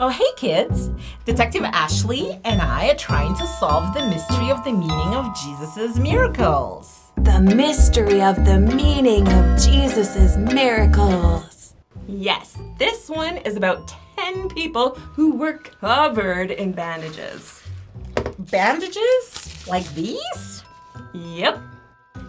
Oh, hey kids! Detective Ashley and I are trying to solve the mystery of the meaning of Jesus' miracles. The mystery of the meaning of Jesus' miracles. Yes, this one is about 10 people who were covered in bandages. Bandages? Like these? Yep.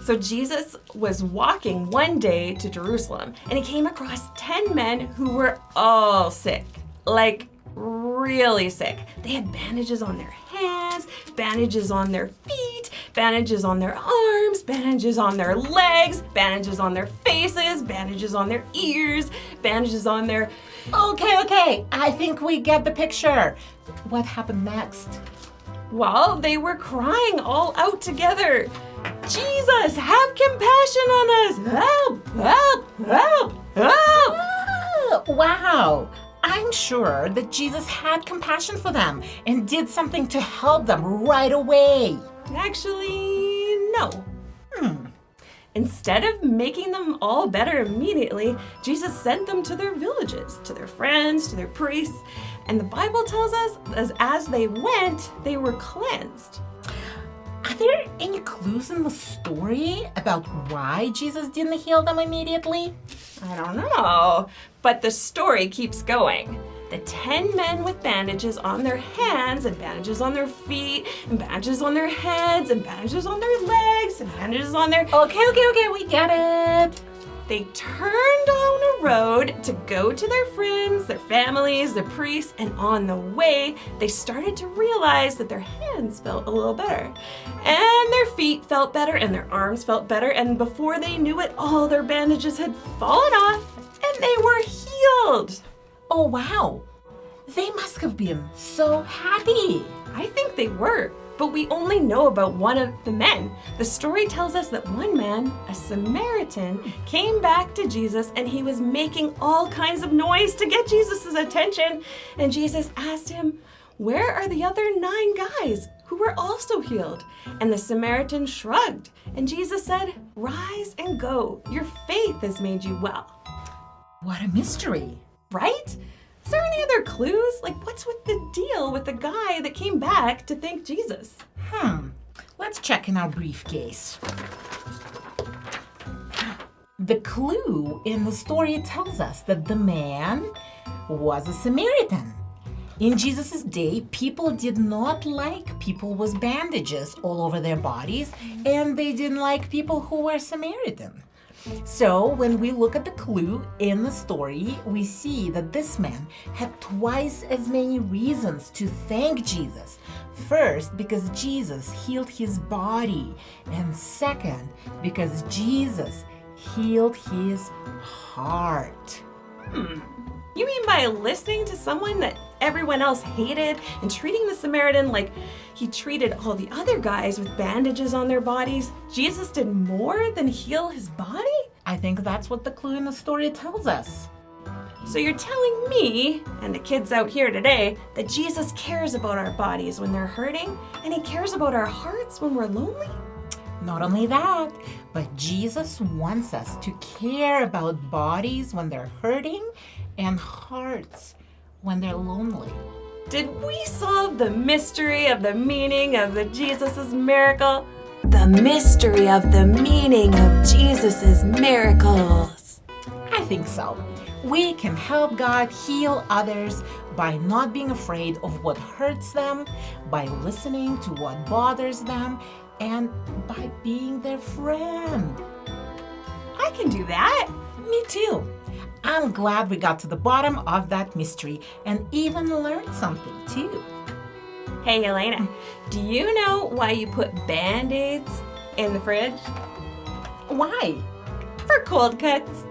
So Jesus was walking one day to Jerusalem and he came across 10 men who were all sick. Like really sick. They had bandages on their hands, bandages on their feet, bandages on their arms, bandages on their legs, bandages on their faces, bandages on their ears, bandages on their... Okay. I think we get the picture. What happened next? Well, they were crying all out together. Jesus, have compassion on us. Help, help, help, help. Wow! I'm sure that Jesus had compassion for them and did something to help them right away. Actually, no. Instead of making them all better immediately, Jesus sent them to their villages, to their friends, to their priests. And the Bible tells us as they went, they were cleansed. Are there any clues in the story about why Jesus didn't heal them immediately? I don't know, but the story keeps going. The 10 men with bandages on their hands and bandages on their feet and bandages on their heads and bandages on their legs and bandages on their... Okay, we get it. They turned on a road to go to their friends, their families, their priests, and on the way, they started to realize that their hands felt a little better, and their feet felt better, and their arms felt better, and before they knew it, all their bandages had fallen off, and they were healed. Oh, wow. They must have been so happy. I think they were. But we only know about one of the men. The story tells us that one man, a Samaritan, came back to Jesus and he was making all kinds of noise to get Jesus' attention. And Jesus asked him, "Where are the other 9 guys who were also healed?" And the Samaritan shrugged. And Jesus said, "Rise and go. Your faith has made you well." What a mystery. Right? Is there any other clues? Like, what's with the deal with the guy that came back to thank Jesus? Let's check in our briefcase. The clue in the story tells us that the man was a Samaritan. In Jesus' day, people did not like people with bandages all over their bodies, and they didn't like people who were Samaritan. So when we look at the clue in the story, we see that this man had twice as many reasons to thank Jesus. First, because Jesus healed his body, and second, because Jesus healed his heart. You mean by listening to someone that everyone else hated and treating the Samaritan like he treated all the other guys with bandages on their bodies, Jesus did more than heal his body? I think that's what the clue in the story tells us. So you're telling me, and the kids out here today, that Jesus cares about our bodies when they're hurting, and he cares about our hearts when we're lonely? Not only that, but Jesus wants us to care about bodies when they're hurting and hearts when they're lonely. Did we solve the mystery of the meaning of the Jesus' miracle? The mystery of the meaning of Jesus' miracles. I think so. We can help God heal others by not being afraid of what hurts them, by listening to what bothers them, and by being their friend. I can do that. Me too. I'm glad we got to the bottom of that mystery and even learned something too. Hey, Elena, do you know why you put Band-Aids in the fridge? Why? For cold cuts.